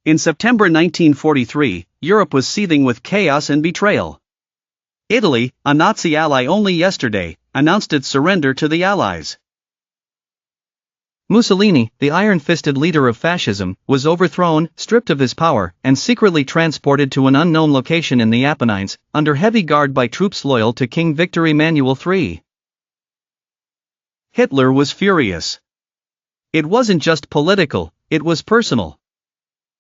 In September 1943, Europe was seething with chaos and betrayal. Italy, a Nazi ally only yesterday, announced its surrender to the Allies. Mussolini, the iron-fisted leader of fascism, was overthrown, stripped of his power, and secretly transported to an unknown location in the Apennines, under heavy guard by troops loyal to King Victor Emmanuel III. Hitler was furious. It wasn't just political, it was personal.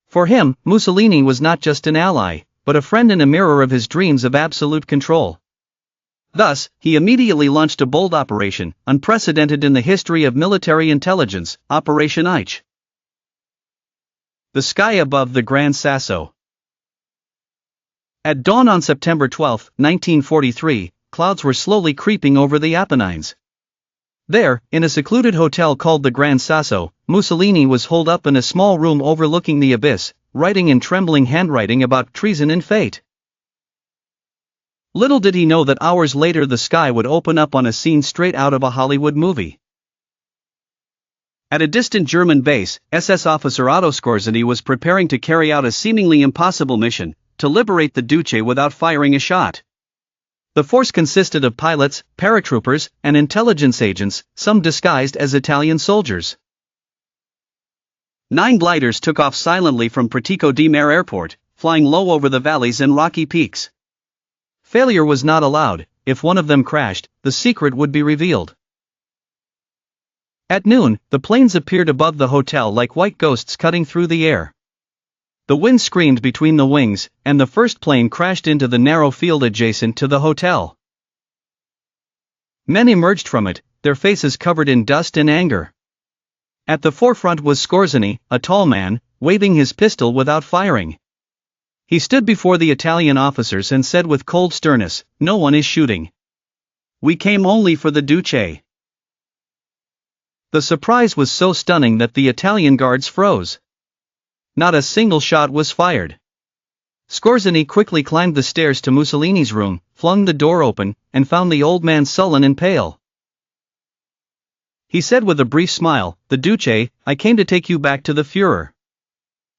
For him, Mussolini was not just an ally, but a friend and a mirror of his dreams of absolute control. Thus, he immediately launched a bold operation, unprecedented in the history of military intelligence, Operation Eich. The sky above the Gran Sasso. At dawn on September 12, 1943, clouds were slowly creeping over the Apennines. There, in a secluded hotel called the Gran Sasso, Mussolini was holed up in a small room overlooking the abyss, writing in trembling handwriting about treason and fate. Little did he know that hours later the sky would open up on a scene straight out of a Hollywood movie. At a distant German base, SS officer Otto Skorzeny was preparing to carry out a seemingly impossible mission, to liberate the Duce without firing a shot. The force consisted of pilots, paratroopers, and intelligence agents, some disguised as Italian soldiers. 9 gliders took off silently from Pratico di Mare Airport, flying low over the valleys and rocky peaks. Failure was not allowed. If one of them crashed, the secret would be revealed. At noon, the planes appeared above the hotel like white ghosts cutting through the air. The wind screamed between the wings, and the first plane crashed into the narrow field adjacent to the hotel. Men emerged from it, their faces covered in dust and anger. At the forefront was Skorzeny, a tall man, waving his pistol without firing. He stood before the Italian officers and said with cold sternness, "No one is shooting. We came only for the Duce." The surprise was so stunning that the Italian guards froze. Not a single shot was fired. Skorzeny quickly climbed the stairs to Mussolini's room, flung the door open, and found the old man sullen and pale. He said with a brief smile, "The Duce, I came to take you back to the Führer."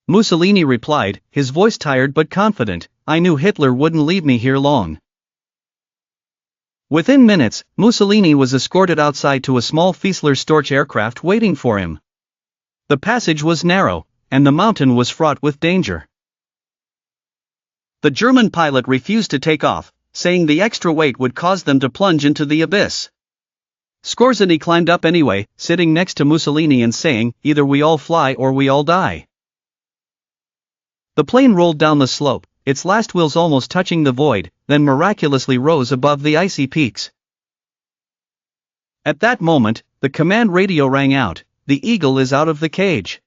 Mussolini replied, his voice tired but confident, "I knew Hitler wouldn't leave me here long." Within minutes, Mussolini was escorted outside to a small Fiesler Storch aircraft waiting for him. The passage was narrow, and the mountain was fraught with danger. The German pilot refused to take off, saying the extra weight would cause them to plunge into the abyss. Skorzeny climbed up anyway, sitting next to Mussolini and saying, "Either we all fly or we all die." The plane rolled down the slope, its last wheels almost touching the void, then miraculously rose above the icy peaks. At that moment, the command radio rang out, "The eagle is out of the cage."